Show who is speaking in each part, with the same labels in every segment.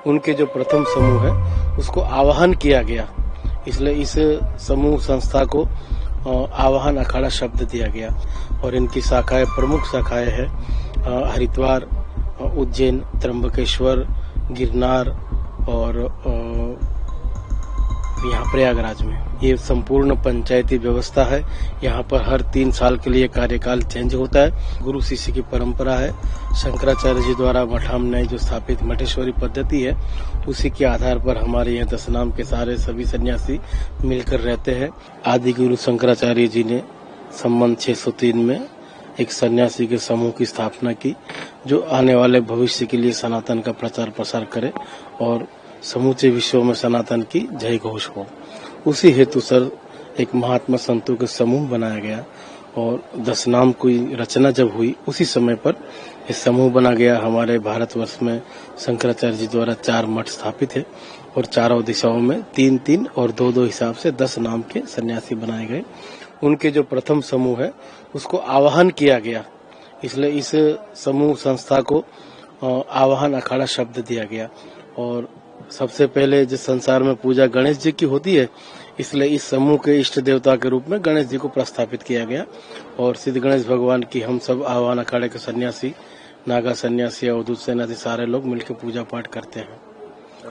Speaker 1: उनके जो प्रथम समूह है उसको आवाहन किया गया, इसलिए इस समूह संस्था को आवाहन अखाड़ा शब्द दिया गया। और इनकी शाखाएं, प्रमुख शाखाएं है हरिद्वार, उज्जैन, त्र्यंबकेश्वर, गिरनार और यहाँ प्रयागराज में। ये संपूर्ण पंचायती व्यवस्था है। यहाँ पर हर 3 साल के लिए कार्यकाल चेंज होता है। गुरु शिष्य की परंपरा है। शंकराचार्य जी द्वारा मठामन्याय जो स्थापित मठेश्वरी पद्धति है, उसी के आधार पर हमारे यहाँ 10 नाम के सारे सभी सन्यासी मिलकर रहते हैं। आदि गुरु शंकराचार्य जी ने संबंध 603 में एक सन्यासी के समूह की स्थापना की, जो आने वाले भविष्य के लिए सनातन का प्रचार प्रसार करे और समूचे विश्व में सनातन की जय घोष हो। उसी हेतु सर एक महात्मा संतों के समूह बनाया गया और 10 नाम की रचना जब हुई, उसी समय पर इस समूह बना गया। हमारे भारतवर्ष में शंकराचार्य जी द्वारा 4 मठ स्थापित है और चारों दिशाओं में 3-3 और 2-2 हिसाब से 10 नाम के सन्यासी बनाए गए। उनके जो प्रथम समूह है उसको आवाहन किया गया, इसलिए इस समूह संस्था को आवाहन अखाड़ा शब्द दिया गया। और सबसे पहले जिस संसार में पूजा गणेश जी की होती है, इसलिए इस समूह के इष्ट देवता के रूप में गणेश जी को प्रस्थापित किया गया। और सिद्ध गणेश भगवान की हम सब आवाहन अखाड़े के सन्यासी, नागा सन्यासी, अवधूत सन्यासी सारे लोग मिलकर पूजा पाठ करते हैं।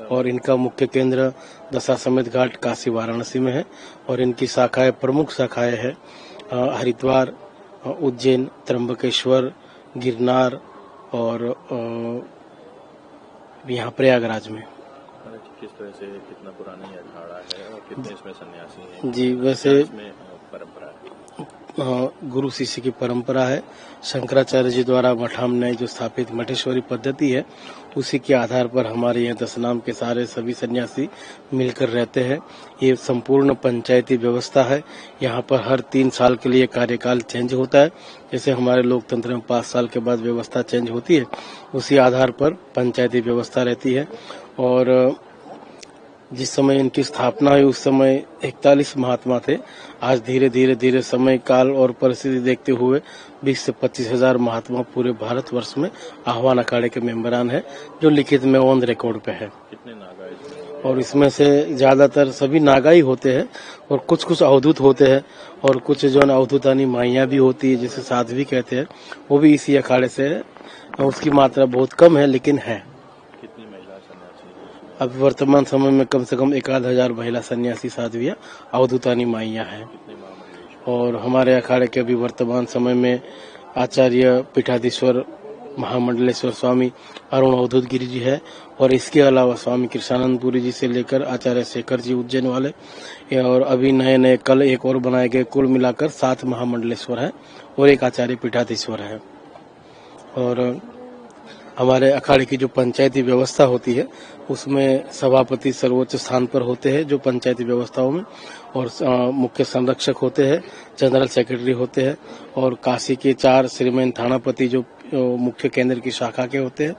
Speaker 1: और इनका मुख्य केंद्र दशाश्वमेध घाट काशी वाराणसी में है। और इनकी शाखाएं, प्रमुख शाखाएं है हरिद्वार, उज्जैन, त्र्यंबकेश्वर, गिरनार और यहाँ प्रयागराज में।
Speaker 2: किस तरह से, कितना पुराना ये अखाड़ा है और कितने इसमें सन्यासी हैं?
Speaker 1: जी, वैसे
Speaker 2: परंपरा है,
Speaker 1: गुरु शिष्य की परंपरा है। शंकराचार्य जी द्वारा मठामन्याय जो स्थापित मठेश्वरी पद्धति है, उसी के आधार पर हमारे यहाँ 10 नाम के सारे सभी सन्यासी मिलकर रहते हैं। ये संपूर्ण पंचायती व्यवस्था है। यहाँ पर हर 3 साल के लिए कार्यकाल चेंज होता है। जैसे हमारे लोकतंत्र में 5 साल के बाद व्यवस्था चेंज होती है, उसी आधार पर पंचायती व्यवस्था रहती है। और जिस समय इनकी स्थापना हुई उस समय 41 महात्मा थे। आज धीरे धीरे समय काल और परिस्थिति देखते हुए 20 से 25 हजार महात्मा पूरे भारतवर्ष में आह्वान अखाड़े के मेंबरान है, जो लिखित में ऑन रिकॉर्ड पे है।
Speaker 2: कितने नागा इसमें?
Speaker 1: और इसमें से ज्यादातर सभी नागा ही होते हैं और कुछ अवधूत होते हैं और कुछ जो अवधूतानी माइयां भी होती है, जिसे साध्वी कहते हैं, वो भी इसी अखाड़े से है। उसकी मात्रा बहुत कम है, लेकिन है। अब वर्तमान समय में कम से कम 1,000 महिला सन्यासी साध्वियां अवधूतानी माइयां हैं। और हमारे अखाड़े के अभी वर्तमान समय में आचार्य पीठाधीश्वर महामंडलेश्वर स्वामी अरुण अवधूत गिरी जी है। और इसके अलावा स्वामी कृष्णानंदपुरी जी से लेकर आचार्य शेखर जी उज्जैन वाले, और अभी नए कल एक और बनाए गए, कुल मिलाकर 7 महामंडलेश्वर है और एक आचार्य पीठाधीश्वर है। और हमारे अखाड़े की जो पंचायती व्यवस्था होती है, उसमें सभापति सर्वोच्च स्थान पर होते हैं जो पंचायती व्यवस्थाओं में, और मुख्य संरक्षक होते हैं, जनरल सेक्रेटरी होते हैं, और काशी के 4 श्रीमैन थानापति जो मुख्य केंद्र की शाखा के होते हैं,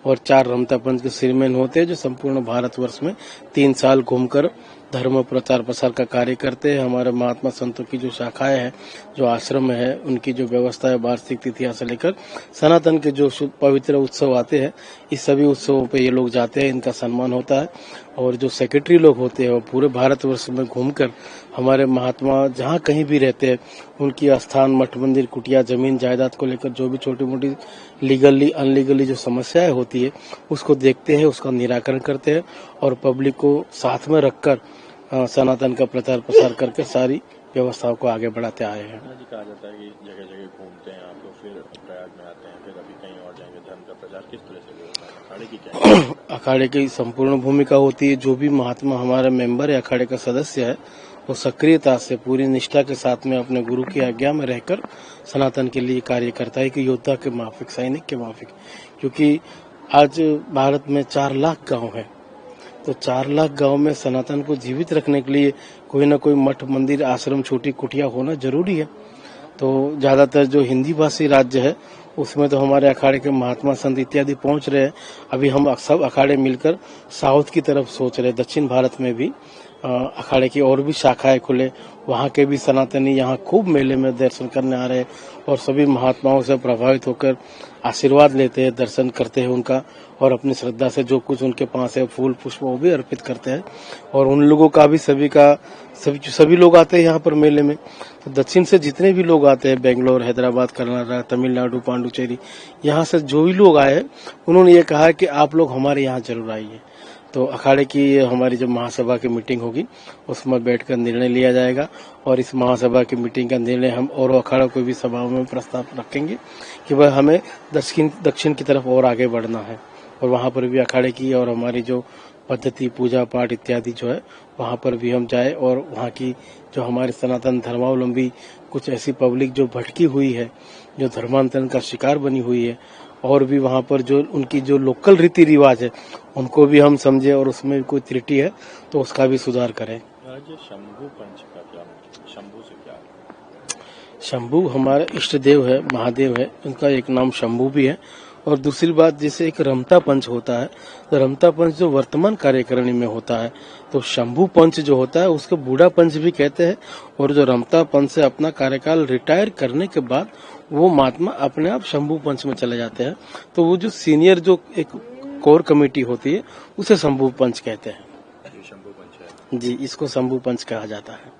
Speaker 1: और 4 रमता पंच के श्रीमैन होते हैं, जो संपूर्ण भारतवर्ष में 3 साल घूमकर धर्म प्रचार प्रसार का कार्य करते हैं। हमारे महात्मा संतों की जो शाखाएं हैं, जो आश्रम है, उनकी जो व्यवस्था है, वार्षिक तिथियां से लेकर सनातन के जो पवित्र उत्सव आते हैं, इस सभी उत्सवों पे ये लोग जाते हैं, इनका सम्मान होता है। और जो सेक्रेटरी लोग होते हैं, वो पूरे भारतवर्ष में घूमकर हमारे महात्मा जहाँ कहीं भी रहते हैं, उनकी स्थान, मठ मंदिर, कुटिया, जमीन जायदाद को लेकर जो भी छोटी मोटी लीगली अनलीगली जो समस्याएं होती है, उसको देखते हैं, उसका निराकरण करते हैं और पब्लिक को साथ में रखकर सनातन का प्रचार प्रसार करके सारी व्यवस्थाओं को आगे बढ़ाते आए हैं।
Speaker 2: कहा जाता है कि जगह जगह घूमते हैं आप लोग, फिर प्रयाग में आते हैं, फिर अभी कहीं और जाएंगे। धर्म का प्रचार किस तरह से होता है? अखाड़े की क्या
Speaker 1: अखाड़े की संपूर्ण भूमिका होती है। जो भी महात्मा हमारे मेंबर है, अखाड़े का सदस्य है, वो सक्रियता से पूरी निष्ठा के साथ में अपने गुरु की आज्ञा में रहकर सनातन के लिए कार्य करता है कि योद्धा के माफिक, सैनिक के माफिक। क्योंकि आज भारत में 4 लाख गाँव है, तो 4 लाख गांव में सनातन को जीवित रखने के लिए कोई न कोई मठ मंदिर, आश्रम, छोटी कुटिया होना जरूरी है। तो ज्यादातर जो हिंदी भाषी राज्य है, उसमें तो हमारे अखाड़े के महात्मा संत इत्यादि पहुंच रहे हैं। अभी हम सब अखाड़े मिलकर साउथ की तरफ सोच रहे हैं, दक्षिण भारत में भी अखाड़े की और भी शाखाएं खुले, वहाँ के भी सनातनी यहाँ खूब मेले में दर्शन करने आ रहे हैं और सभी महात्माओं से प्रभावित होकर आशीर्वाद लेते हैं, दर्शन करते हैं उनका और अपनी श्रद्धा से जो कुछ उनके पास है फूल पुष्प वो भी अर्पित करते हैं। और उन लोगों का भी सभी लोग आते हैं यहाँ पर मेले में। तो दक्षिण से जितने भी लोग आते हैं, बेंगलोर, हैदराबाद, कर्नाटक, तमिलनाडु, पांडुचेरी, यहाँ से जो भी लोग आए उन्होंने ये कहा कि आप लोग हमारे यहाँ जरूर आइए। तो अखाड़े की हमारी जब महासभा की मीटिंग होगी उसमें बैठकर निर्णय लिया जाएगा और इस महासभा की मीटिंग का निर्णय हम और अखाड़ा कोई भी सभाओं में प्रस्ताव रखेंगे कि वह हमें दक्षिण की तरफ और आगे बढ़ना है और वहाँ पर भी अखाड़े की और हमारी जो पद्धति पूजा पाठ इत्यादि जो है वहाँ पर भी हम जाए और वहाँ की जो हमारे सनातन धर्मावलंबी कुछ ऐसी पब्लिक जो भटकी हुई है, जो धर्मांतरण का शिकार बनी हुई है और भी वहाँ पर जो उनकी जो लोकल रीति रिवाज है उनको भी हम समझे और उसमें कोई त्रुटि है तो उसका भी सुधार करें।
Speaker 2: आज शंभू पंच का क्या शंभू से क्या?
Speaker 1: शंभू हमारे इष्ट देव है, महादेव है, उनका एक नाम शंभू भी है। और दूसरी बात, जैसे एक रमता पंच होता है तो रमता पंच जो वर्तमान कार्यकारिणी में होता है तो शंभू पंच जो होता है उसको बूढ़ा पंच भी कहते हैं। और जो रमता पंच से अपना कार्यकाल रिटायर करने के बाद वो महात्मा अपने आप शंभू पंच में चले जाते हैं। तो वो जो सीनियर जो एक कोर कमेटी होती है उसे शंभू पंच कहते हैं।
Speaker 2: शंभू पंच है
Speaker 1: जी, इसको शंभू पंच कहा जाता है।